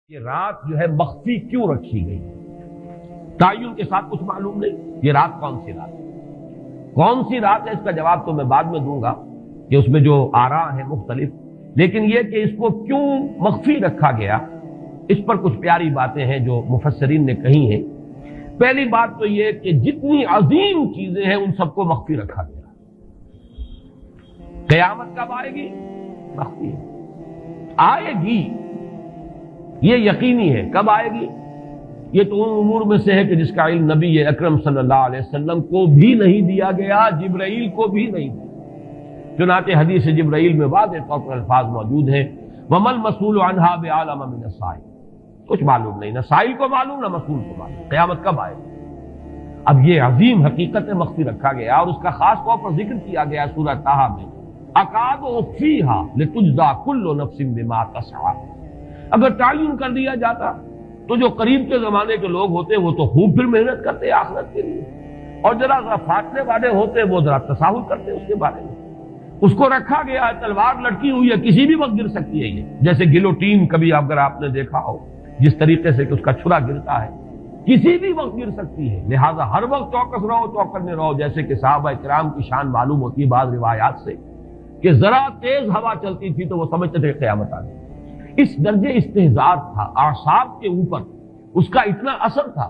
یہ رات جو ہے مخفی کیوں رکھی گئی؟ تعین کے ساتھ کچھ معلوم نہیں یہ رات کون سی رات ہے، کون سی رات ہے، اس کا جواب تو میں بعد میں دوں گا کہ اس میں جو آراء ہیں مختلف، لیکن یہ کہ اس کو کیوں مخفی رکھا گیا اس پر کچھ پیاری باتیں ہیں جو مفسرین نے کہی ہیں۔ پہلی بات تو یہ کہ جتنی عظیم چیزیں ہیں ان سب کو مخفی رکھا گیا۔ قیامت کب آئے گی؟ مخفی آئے گی، یہ یقینی ہے۔ کب آئے گی؟ یہ تو ان امور میں سے ہے کہ جس کا علم نبی اکرم صلی اللہ علیہ وسلم کو بھی نہیں دیا گیا، جبرائیل کو بھی نہیں دیا۔ چنانچہ حدیث جبرائیل میں واضح طور پر الفاظ موجود ہیں، وَمَا الْمَسْئُولُ عَنْهَا بِأَعْلَمَ مِنَ السَّائِلِ، کچھ معلوم نہیں، نہ سائل کو معلوم نہ مسئول کو معلوم قیامت کب آئے گی۔ اب یہ عظیم حقیقت مخفی رکھا گیا اور اس کا خاص طور پر ذکر کیا گیا سورہ طٰہٰ میں، اکاد اخفیھا لتجزی کل نفس بما تسعی۔ اگر تعین کر دیا جاتا تو جو قریب کے زمانے کے لوگ ہوتے وہ تو خوب پھر محنت کرتے آخرت کے لیے، اور ذرا فاصلے والے ہوتے وہ ذرا تساہل کرتے اس کے بارے میں۔ اس کو رکھا گیا ہے، تلوار لٹکی ہوئی ہے، کسی بھی وقت گر سکتی ہے، یہ جیسے گلوٹین کبھی اگر آپ نے دیکھا ہو جس طریقے سے کہ اس کا چھرا گرتا ہے، کسی بھی وقت گر سکتی ہے، لہذا ہر وقت چوکس رہو، چوکنے رہو، جیسے کہ صحابہ کرام کی شان معلوم ہوتی ہے بعض روایات سے کہ ذرا تیز ہوا چلتی تھی تو وہ سمجھتے تھے کہ قیامت آ گئی۔ اس درجے استحضار تھا اعصاب کے اوپر، اس کا اتنا اثر تھا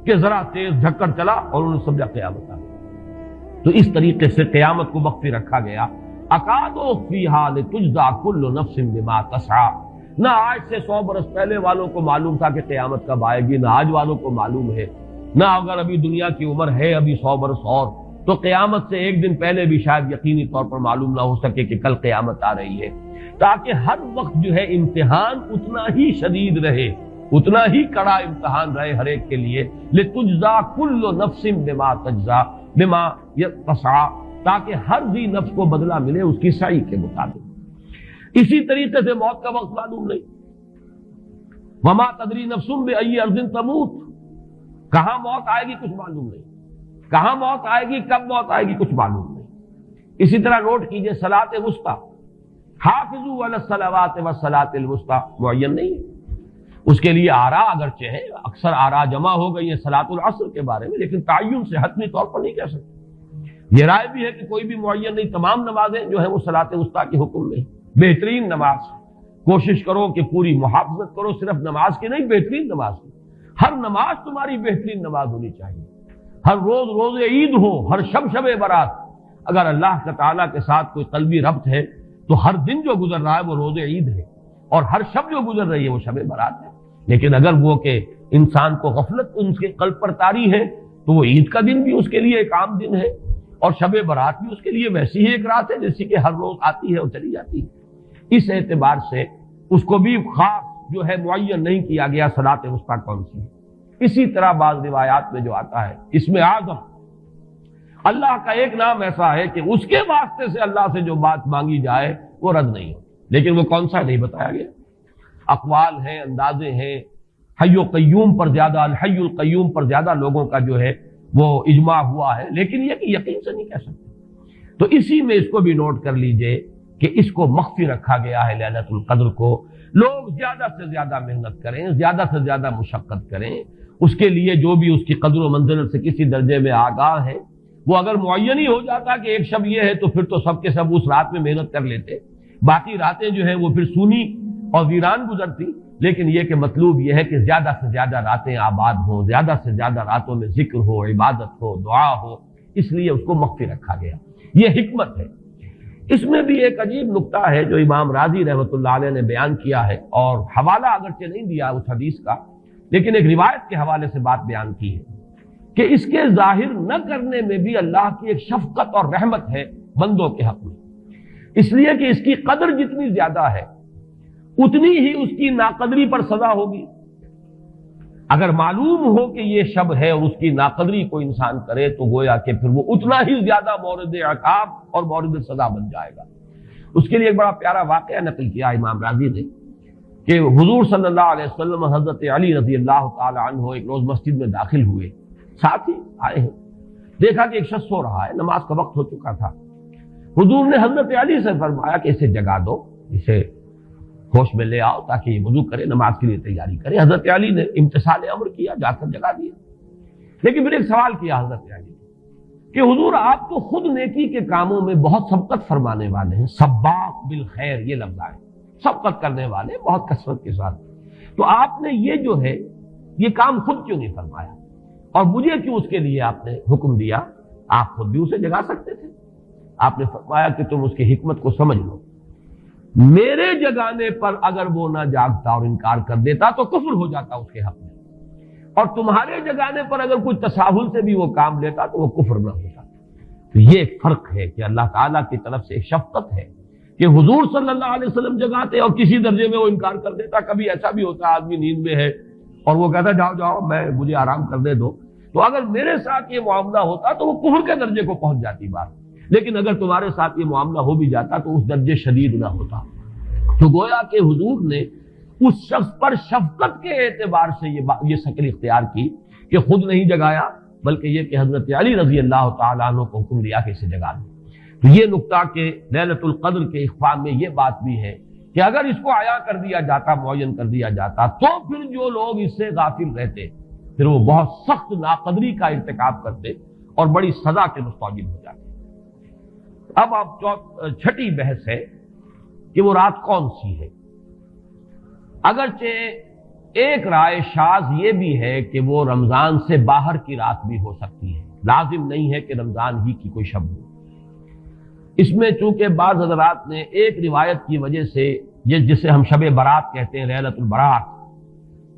کہ ذرا تیز جھکڑ چلا اور انہوں نے سمجھا قیامت آ گئی۔ تو اس طریقے سے قیامت کو مخفی رکھا گیا۔ اکاد اخفیھا لتجزی کل نفس بما تسعی۔ نہ آج سے 100 برس پہلے والوں کو معلوم تھا کہ قیامت کب آئے گی، نہ آج والوں کو معلوم ہے، نہ اگر ابھی دنیا کی عمر ہے ابھی 100 برس اور تو قیامت سے ایک دن پہلے بھی شاید یقینی طور پر معلوم نہ ہو سکے کہ کل قیامت آ رہی ہے، تاکہ ہر وقت جو ہے امتحان اتنا ہی شدید رہے، اتنا ہی کڑا امتحان رہے ہر ایک کے لیے۔ لتجزی کل نفس بما تجزی بما تسعی، تاکہ ہر ذی نفس کو بدلہ ملے اس کی سعی کے مطابق۔ اسی طریقے سے موت کا وقت معلوم نہیں، وما تدری نفس بأی ارض تموت، کہاں موت آئے گی کچھ معلوم نہیں، کہاں موت آئے گی، کب موت آئے گی کچھ معلوم نہیں۔ اسی طرح نوٹ کیجئے صلاۃ وسطیٰ، حافظوا علی الصلوات والصلاۃ الوسطیٰ معین نہیں ہے، اس کے لیے آراء اگرچہ ہے، اکثر آراء جمع ہو گئی ہیں صلاۃ العصر کے بارے میں، لیکن تعین سے حتمی طور پر نہیں کہہ سکتے۔ یہ رائے بھی ہے کہ کوئی بھی معین نہیں، تمام نمازیں جو ہیں وہ صلاۃ وسطیٰ کے حکم میں۔ بہترین نماز کوشش کرو کہ پوری محافظت کرو، صرف نماز کی نہیں، بہترین نماز کی، ہر نماز تمہاری بہترین نماز ہونی چاہیے، ہر روز روز عید ہو، ہر شب شب برات۔ اگر اللہ تعالیٰ کے ساتھ کوئی قلبی ربط ہے تو ہر دن جو گزر رہا ہے وہ روز عید ہے، اور ہر شب جو گزر رہی ہے وہ شب برات ہے۔ لیکن اگر وہ کہ انسان کو غفلت ان کے قلب پر طاری ہے تو وہ عید کا دن بھی اس کے لیے ایک عام دن ہے، اور شب برات بھی اس کے لیے ویسی ہی ایک رات ہے جیسی کہ ہر روز آتی ہے اور چلی جاتی ہے۔ اس اعتبار سے اس کو بھی خاص جو ہے معین نہیں کیا گیا صلاۃ وسطیٰ کون سی ہے۔ اسی طرح بعض روایات میں جو آتا ہے اسم اعظم، اللہ کا ایک نام ایسا ہے کہ اس کے واسطے سے اللہ سے جو بات مانگی جائے وہ رد نہیں ہو، لیکن وہ کون سا نہیں بتایا گیا۔ اقوال ہیں، اندازے ہیں، حی و قیوم پر زیادہ، الحی القیوم پر زیادہ لوگوں کا جو ہے وہ اجماع ہوا ہے، لیکن یہ کہ یقین سے نہیں کہہ سکتے۔ تو اسی میں اس کو بھی نوٹ کر لیجئے کہ اس کو مخفی رکھا گیا ہے لیلۃ القدر کو۔ لوگ زیادہ سے زیادہ محنت کریں، زیادہ سے زیادہ مشقت کریں، اس کے لیے جو بھی اس کی قدر و منزلت سے کسی درجے میں آگاہ ہے، وہ اگر معین ہی ہو جاتا کہ ایک شب یہ ہے تو پھر تو سب کے سب اس رات میں محنت کر لیتے، باقی راتیں جو ہیں وہ پھر سونی اور ویران گزرتی۔ لیکن یہ کہ مطلوب یہ ہے کہ زیادہ سے زیادہ راتیں آباد ہوں، زیادہ سے زیادہ راتوں میں ذکر ہو، عبادت ہو، دعا ہو، اس لیے اس کو مخفی رکھا گیا، یہ حکمت ہے۔ اس میں بھی ایک عجیب نکتہ ہے جو امام راضی رحمۃ اللہ علیہ نے بیان کیا ہے، اور حوالہ اگرچہ نہیں دیا اس حدیث کا، لیکن ایک روایت کے حوالے سے بات بیان کی ہے کہ اس کے ظاہر نہ کرنے میں بھی اللہ کی ایک شفقت اور رحمت ہے بندوں کے حق میں، اس لیے کہ اس کی قدر جتنی زیادہ ہے اتنی ہی اس کی ناقدری پر سزا ہوگی۔ اگر معلوم ہو کہ یہ شب ہے اور اس کی ناقدری کو انسان کرے تو گویا کہ پھر وہ اتنا ہی زیادہ مورد عقاب اور مورد سزا بن جائے گا۔ اس کے لیے ایک بڑا پیارا واقعہ نقل کیا امام راضی نے کہ حضور صلی اللہ علیہ وسلم حضرت علی رضی اللہ تعالی عنہ ایک روز مسجد میں داخل ہوئے، ساتھ ہی آئے ہیں، دیکھا کہ ایک شخص سو رہا ہے، نماز کا وقت ہو چکا تھا۔ حضور نے حضرت علی سے فرمایا کہ اسے جگا دو، اسے ہوش میں لے آؤ تاکہ یہ وضو کرے، نماز کے لیے تیاری کرے۔ حضرت علی نے امتثال امر کیا، جا کر جگا دیا۔ لیکن پھر ایک سوال کیا حضرت علی کہ حضور آپ تو خود نیکی کے کاموں میں بہت سبقت فرمانے والے ہیں، سباق بالخیر یہ لفظ آئے، سبقت کرنے والے بہت کثرت کے ساتھ، تو آپ نے یہ جو ہے یہ کام خود کیوں نہیں فرمایا اور مجھے کیوں اس کے لیے آپ نے حکم دیا؟ آپ خود بھی اسے جگا سکتے تھے۔ آپ نے فرمایا کہ تم اس کی حکمت کو سمجھ لو، میرے جگانے پر اگر وہ نہ جاگتا اور انکار کر دیتا تو کفر ہو جاتا اس کے حق میں، اور تمہارے جگانے پر اگر کوئی تساہل سے بھی وہ کام لیتا تو وہ کفر نہ ہوتا۔ تو یہ ایک فرق ہے کہ اللہ تعالیٰ کی طرف سے ایک شفقت ہے کہ حضور صلی اللہ علیہ وسلم جگاتے اور کسی درجے میں وہ انکار کر دیتا۔ کبھی ایسا بھی ہوتا آدمی نیند میں ہے اور وہ کہتا جاؤ جاؤ مجھے آرام کر دے دو، تو اگر میرے ساتھ یہ معاملہ ہوتا تو وہ کفر کے درجے کو پہنچ جاتی بات، لیکن اگر تمہارے ساتھ یہ معاملہ ہو بھی جاتا تو اس درجے شدید نہ ہوتا۔ تو گویا کہ حضور نے اس شخص پر شفقت کے اعتبار سے یہ شکل اختیار کی کہ خود نہیں جگایا، بلکہ یہ کہ حضرت علی رضی اللہ تعالیٰ عنہ کو حکم دیا کہ اسے جگا دیں۔ تو یہ نقطہ کہ لیلۃ القدر کے اخفاء میں یہ بات بھی ہے کہ اگر اس کو عیاں کر دیا جاتا، معین کر دیا جاتا، تو پھر جو لوگ اس سے غافل رہتے پھر وہ بہت سخت ناقدری کا ارتکاب کرتے اور بڑی سزا کے مستوجب ہو جاتے۔ اب آپ چھٹی بحث ہے کہ وہ رات کون سی ہے۔ اگرچہ ایک رائے شاذ یہ بھی ہے کہ وہ رمضان سے باہر کی رات بھی ہو سکتی ہے، لازم نہیں ہے کہ رمضان ہی کی کوئی شب ہو۔ اس میں چونکہ بعض حضرات نے ایک روایت کی وجہ سے جسے ہم شب برات کہتے ہیں، لیلۃ البرات،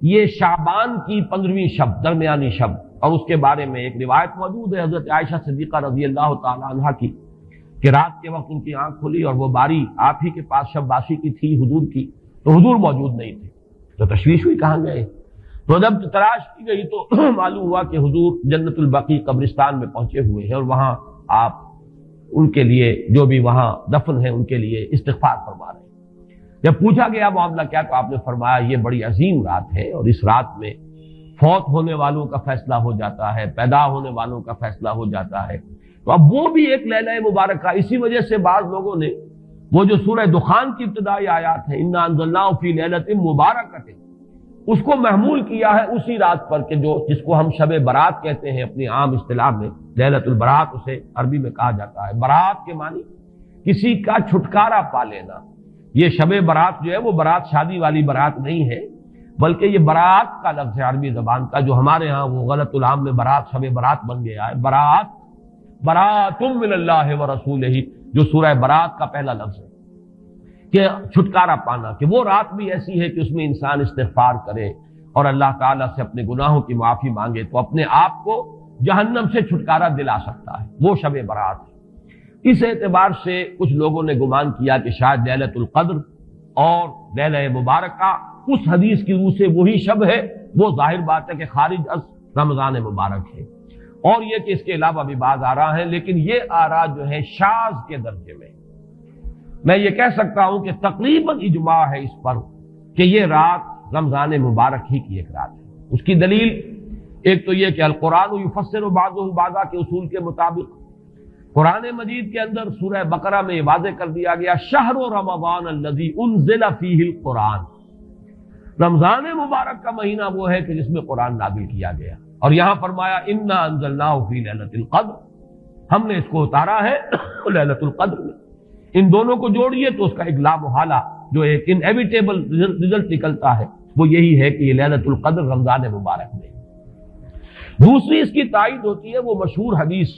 یہ شعبان کی 15ویں شب، درمیانی شب، اور اس کے بارے میں ایک روایت موجود ہے حضرت عائشہ صدیقہ رضی اللہ تعالی عنہا کی کہ رات کے وقت ان کی آنکھ کھلی اور وہ باری آپ ہی کے پاس شب باسی کی تھی حضور کی، تو حضور موجود نہیں تھے، تو تشویش ہوئی کہاں گئے۔ تو جب تلاش کی گئی تو معلوم ہوا کہ حضور جنت البقیع قبرستان میں پہنچے ہوئے ہیں اور وہاں آپ ان کے لیے جو بھی وہاں دفن ہیں ان کے لیے استغفار فرما رہے ہیں۔ جب پوچھا گیا معاملہ کیا، تو آپ نے فرمایا یہ بڑی عظیم رات ہے اور اس رات میں فوت ہونے والوں کا فیصلہ ہو جاتا ہے، پیدا ہونے والوں کا فیصلہ ہو جاتا ہے۔ تو اب وہ بھی ایک لیلہ مبارکہ، اسی وجہ سے بعض لوگوں نے وہ جو سورہ دخان کی ابتدائی آیات ہیں انا انزلناہ فی لیلۃ مبارکۃ، اس کو محمول کیا ہے اسی رات پر کہ جس کو ہم شب برات کہتے ہیں اپنی عام اصطلاح میں، لیلۃ البرات اسے عربی میں کہا جاتا ہے۔ برات کے معنی کسی کا چھٹکارا پا لینا۔ یہ شب برات جو ہے وہ برات شادی والی برات نہیں ہے، بلکہ یہ برات کا لفظ ہے عربی زبان کا، جو ہمارے ہاں وہ غلط العام میں برات شب برات بن گیا ہے۔ برات برات من اللہ ورسولہ، جو سورہ برات کا پہلا لفظ ہے کہ چھٹکارا پانا، کہ وہ رات بھی ایسی ہے کہ اس میں انسان استغفار کرے اور اللہ تعالیٰ سے اپنے گناہوں کی معافی مانگے تو اپنے آپ کو جہنم سے چھٹکارا دلا سکتا ہے، وہ شب برات ہے۔ اس اعتبار سے کچھ لوگوں نے گمان کیا کہ شاید لیلۃ القدر اور لیلہ مبارکہ اس حدیث کی روح سے وہی شب ہے، وہ ظاہر بات ہے کہ خارج از رمضان مبارک ہے، اور یہ کہ اس کے علاوہ بھی بعض آراء ہیں، لیکن یہ آراء جو ہے شاذ کے درجے میں یہ کہہ سکتا ہوں کہ تقریباً اجماع ہے اس پر کہ یہ رات رمضان مبارک ہی کی ایک رات ہے۔ اس کی دلیل ایک تو یہ کہ القرآن یفسر بعضہ بعضا کے اصول کے مطابق قرآن مجید کے اندر سورہ بقرہ میں یہ واضح کر دیا گیا شہر رمضان الذی انزل فیہ القرآن، رمضان مبارک کا مہینہ وہ ہے کہ جس میں قرآن نازل کیا گیا، اور یہاں فرمایا انا انزلناہ فی لیلۃ القدر، ہم نے اس کو اتارا ہے لیلۃ القدر میں۔ ان دونوں کو جوڑیے تو اس کا ایک لا محالہ جو ایک انیویٹیبل رزلٹ نکلتا ہے وہ یہی ہے کہ یہ لیلۃ القدر رمضان مبارک میں۔ دوسری اس کی تائید ہوتی ہے وہ مشہور حدیث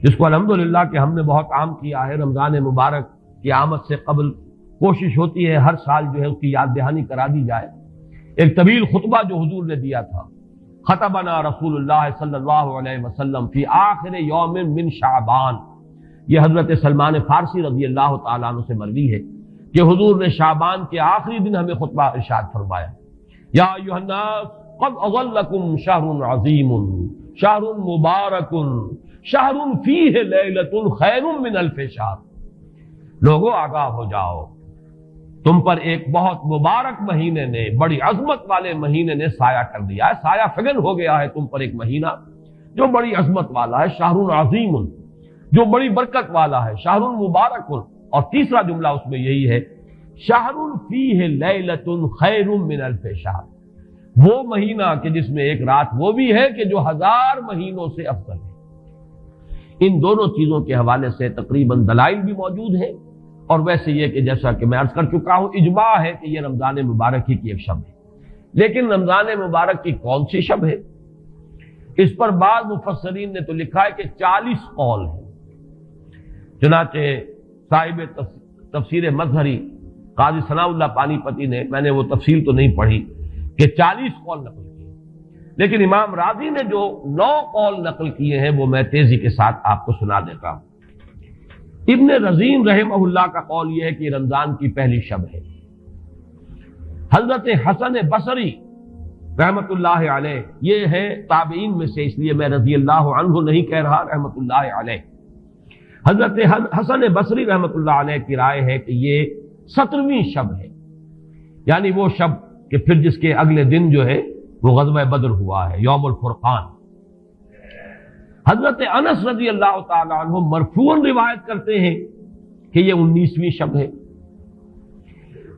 جس کو الحمدللہ کہ ہم نے بہت عام کیا ہے، رمضان مبارک کی آمد سے قبل کوشش ہوتی ہے ہر سال جو ہے اس کی یاد دہانی کرا دی جائے۔ ایک طویل خطبہ جو حضور نے دیا تھا، خطبنا رسول اللہ صلی اللہ علیہ وسلم فی آخر یوم من شعبان، یہ حضرت سلمان فارسی رضی اللہ تعالیٰ عنہ سے مروی ہے کہ حضور نے شعبان کے آخری دن ہمیں خطبہ ارشاد فرمایا، یا ایھا الناس قد اظلکم شہر عظیم شہر مبارک شہر فیہ لیلۃ خیر من الف شہر، لوگوں آگاہ ہو جاؤ، تم پر ایک بہت مبارک مہینے نے، بڑی عظمت والے مہینے نے سایہ کر دیا ہے، سایہ فگن ہو گیا ہے تم پر ایک مہینہ جو بڑی عظمت والا ہے، شہر عظیم جو بڑی برکت والا ہے، شہر مبارک۔ اور تیسرا جملہ اس میں یہی ہے شہر فیہ لیلۃ خیر من الف شہر، وہ مہینہ کہ جس میں ایک رات وہ بھی ہے کہ جو 1000 مہینوں سے افضل ہے۔ ان دونوں چیزوں کے حوالے سے تقریباً دلائل بھی موجود ہیں، اور ویسے یہ کہ جیسا کہ میں عرض کر چکا ہوں اجماع ہے کہ یہ رمضان مبارک ہی کی ایک شب ہے۔ لیکن رمضان مبارک کی کون سی شب ہے، اس پر بعض مفسرین نے تو لکھا ہے کہ 40 قول ہیں۔ چنانچہ صاحب تفسیر مظہری قاضی ثناء اللہ پانی پتی نے، میں نے وہ تفصیل تو نہیں پڑھی، کہ 40 قول نقل کیے، لیکن امام راضی نے جو 9 قول نقل کیے ہیں وہ میں تیزی کے ساتھ آپ کو سنا دیتا ہوں۔ ابن رزین رحمہ اللہ کا قول یہ ہے کہ رمضان کی پہلی شب ہے۔ حضرت حسن بصری رحمت اللہ علیہ، یہ ہے تابعین میں سے، اس لیے میں رضی اللہ عنہ نہیں کہہ رہا، رحمت اللہ علیہ، حضرت حسن بصری رحمت اللہ علیہ کی رائے ہے کہ یہ 17ویں شب ہے، یعنی وہ شب کہ پھر جس کے اگلے دن جو ہے وہ غزوہ بدر ہوا ہے، یوم الفرقان۔ حضرت انس رضی اللہ تعالی عنہ مرفوعاً روایت کرتے ہیں کہ یہ 19ویں شب ہے۔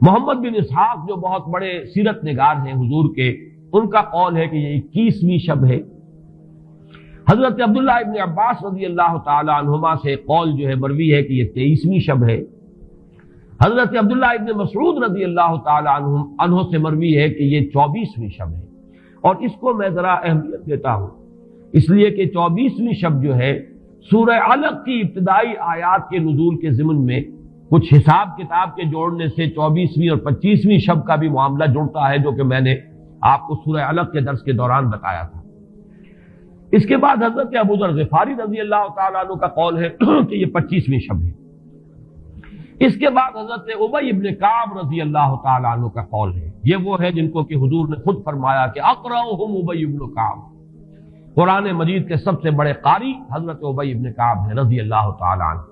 محمد بن اسحاق جو بہت بڑے سیرت نگار ہیں حضور کے، ان کا قول ہے کہ یہ 21ویں شب ہے۔ حضرت عبداللہ ابن عباس رضی اللہ تعالی عنہما سے قول جو ہے مروی ہے کہ یہ 23ویں شب ہے۔ حضرت عبداللہ ابن مسعود رضی اللہ تعالی عنہ سے مروی ہے کہ یہ 24ویں شب ہے، اور اس کو میں ذرا اہمیت دیتا ہوں اس لیے کہ 24ویں شب جو ہے سورہ علق کی ابتدائی آیات کے نزول کے ضمن میں کچھ حساب کتاب کے جوڑنے سے 24ویں اور 25ویں شب کا بھی معاملہ جڑتا ہے، جو کہ میں نے آپ کو سورہ علق کے درس کے دوران بتایا تھا۔ اس کے بعد حضرت ابو ذر غفاری رضی اللہ تعالیٰ عنہ کا قول ہے کہ یہ 25ویں شب ہے۔ اس کے بعد حضرت ابی ابن کعب رضی اللہ تعالیٰ عنہ کا قول ہے، یہ وہ ہے جن کو کہ حضور نے خود فرمایا کہ اقرأہم ابی ابن کعب، قرآن مجید کے سب سے بڑے قاری حضرت ابی ابن کعب ہیں رضی اللہ تعالیٰ عنہ،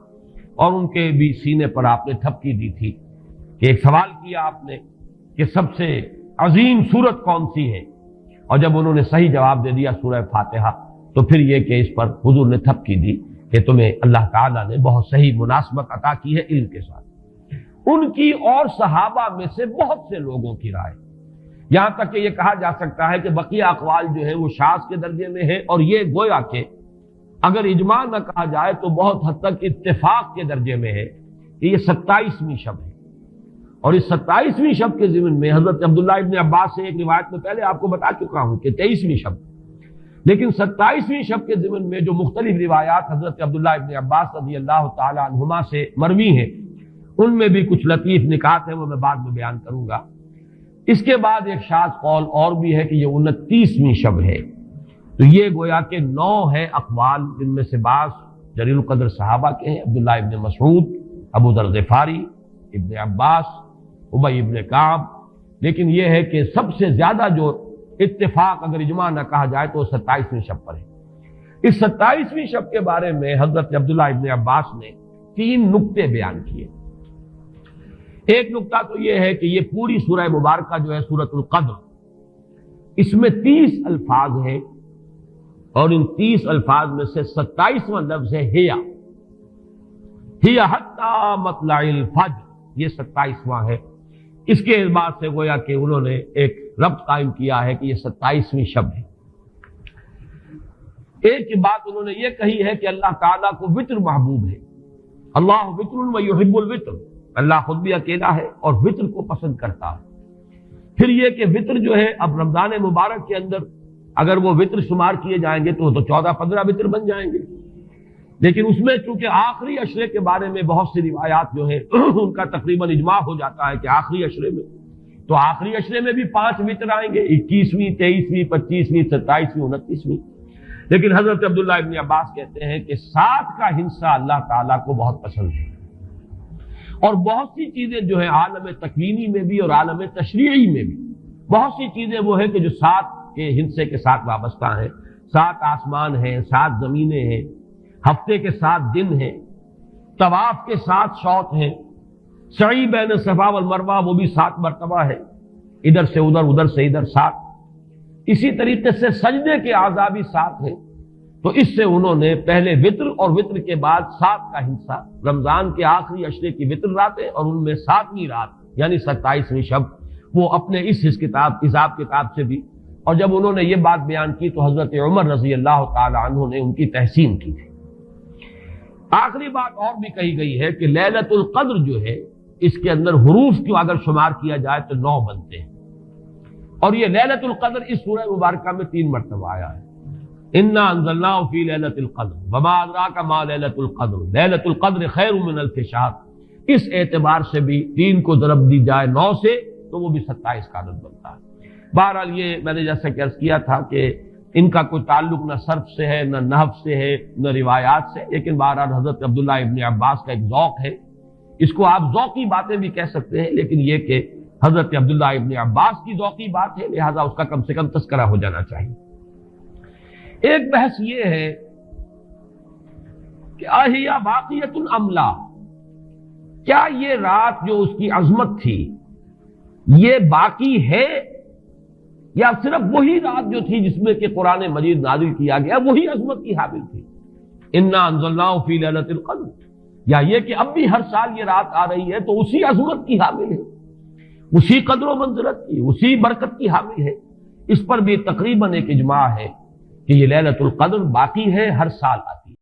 اور ان کے بھی سینے پر آپ نے تھپکی دی تھی کہ ایک سوال کیا آپ نے کہ سب سے عظیم سورت کون سی ہے، اور جب انہوں نے صحیح جواب دے دیا سورہ فاتحہ، تو پھر یہ کہ اس پر حضور نے تھپکی دی کہ تمہیں اللہ تعالیٰ نے بہت صحیح مناسبت عطا کی ہے علم کے ساتھ۔ ان کی اور صحابہ میں سے بہت سے لوگوں کی رائے، یہاں تک کہ یہ کہا جا سکتا ہے کہ بقیہ اقوال جو ہیں وہ شاذ کے درجے میں ہے، اور یہ گویا کہ اگر اجماع نہ کہا جائے تو بہت حد تک اتفاق کے درجے میں ہے کہ یہ 27ویں شب ہے۔ اور اس 27ویں شب کے ضمن میں حضرت عبداللہ ابن عباس سے ایک روایت میں پہلے آپ کو بتا چکا ہوں کہ 23ویں شب، لیکن 27ویں شب کے ضمن میں جو مختلف روایات حضرت عبداللہ ابن عباس رضی اللہ تعالی عنہما سے مروی ہیں، ان میں بھی کچھ لطیف نکات ہیں، وہ میں بعد میں بیان کروں گا۔ اس کے بعد ایک شاذ قول اور بھی ہے کہ یہ 29ویں شب ہے۔ تو یہ گویا کہ 9 ہے اقوال، جن میں سے بعض جلیل القدر صحابہ کے ہیں، عبداللہ ابن مسعود، ابو ذر غفاری، ابن عباس، ابی ابن کعب، لیکن یہ ہے کہ سب سے زیادہ جو اتفاق اگر اجماع نہ کہا جائے تو 27ویں شب پر ہے۔ اس 27ویں شب کے بارے میں حضرت عبداللہ ابن عباس نے 3 نکتے بیان کیے۔ ایک نکتہ تو یہ ہے کہ یہ پوری سورہ مبارکہ جو ہے سورۃ القدر، اس میں 30 الفاظ ہیں، اور ان 30 الفاظ میں سے 27واں لفظ ہے ہیا حتی مطلع الفجر، یہ 27واں ہے۔ اس کے اعتبار سے گویا کہ انہوں نے ایک ربط قائم کیا ہے کہ یہ 27ویں شب ہے۔ ایک بات انہوں نے یہ کہی ہے کہ اللہ تعالیٰ کو وطر محبوب ہے، اللہ وطر و یحب الوطر، اللہ خود بھی اکیلا ہے اور وطر کو پسند کرتا ہے۔ پھر یہ کہ وطر جو ہے اب رمضان مبارک کے اندر اگر وہ وطر شمار کیے جائیں گے تو 14-15 وطر بن جائیں گے، لیکن اس میں چونکہ آخری عشرے کے بارے میں بہت سی روایات جو ہیں ان کا تقریباً اجماع ہو جاتا ہے کہ آخری عشرے میں، تو آخری عشرے میں بھی 5 وطر آئیں گے، 21ویں، 23ویں، 25ویں، 27ویں، 29ویں۔ لیکن حضرت عبداللہ ابن عباس کہتے ہیں کہ 7 کا ہندسہ اللہ تعالیٰ کو بہت پسند ہے، اور بہت سی چیزیں جو ہیں عالم تکوینی میں بھی اور عالم تشریعی میں بھی بہت سی چیزیں وہ ہیں کہ جو 7 کے ہندسے کے ساتھ وابستہ ہیں۔ 7 آسمان ہیں، 7 زمینیں ہیں، ہفتے کے 7 دن ہیں، طواف کے 7 شوط ہیں، سعی بین صفا والمروہ وہ بھی 7 مرتبہ ہے، ادھر سے ادھر، ادھر سے ادھر 7۔ اسی طریقے سے سجدے کے اعضاء بھی 7 ہیں، تو اس سے انہوں نے پہلے وطر اور وطر کے بعد 7 کا ہندسہ، رمضان کے آخری عشرے کی وطر راتیں اور ان میں 7ویں رات یعنی 27ویں شب، وہ اپنے اس حساب کتاب سے بھی. اور جب انہوں نے یہ بات بیان کی تو حضرت عمر رضی اللہ تعالی عنہ نے ان کی تحسین کی تھی. آخری بات اور بھی کہی گئی ہے کہ لیلۃ القدر جو ہے اس کے اندر حروف کو اگر شمار کیا جائے تو 9 بنتے ہیں، اور یہ لیلۃ القدر اس سورہ مبارکہ میں 3 مرتبہ آیا ہے. انا انزلناہ فی لیلۃ القدر وما ادراک ما لیلۃ القدر لیلۃ القدر خیر من الف شہر. اس اعتبار سے بھی 3 کو ضرب دی جائے 9 سے تو وہ بھی 27 کا عدد بنتا ہے. بہرحال یہ میں نے جیسا کہ عرض کیا تھا کہ ان کا کوئی تعلق نہ صرف سے ہے، نہ نحو سے ہے، نہ روایات سے، لیکن بہرحال حضرت عبداللہ ابن عباس کا ایک ذوق ہے. اس کو آپ ذوقی باتیں بھی کہہ سکتے ہیں، لیکن یہ کہ حضرت عبداللہ ابن عباس کی ذوقی بات ہے، لہذا اس کا کم سے کم تذکرہ ہو جانا چاہیے. ایک بحث یہ ہے کہ اہیا باقیۃ ام لا، کیا یہ رات جو اس کی عظمت تھی یہ باقی ہے، یا صرف وہی رات جو تھی جس میں کہ قرآن مجید نازل کیا گیا وہی عظمت کی حامل تھی. انا انزلناہ فی لیلۃ القدر، یا یہ کہ اب بھی ہر سال یہ رات آ رہی ہے تو اسی عظمت کی حامل ہے، اسی قدر و منزلت کی، اسی برکت کی حامل ہے. اس پر بھی تقریباً ایک اجماع ہے کہ یہ لیلۃ القدر باقی ہے، ہر سال آتی ہے.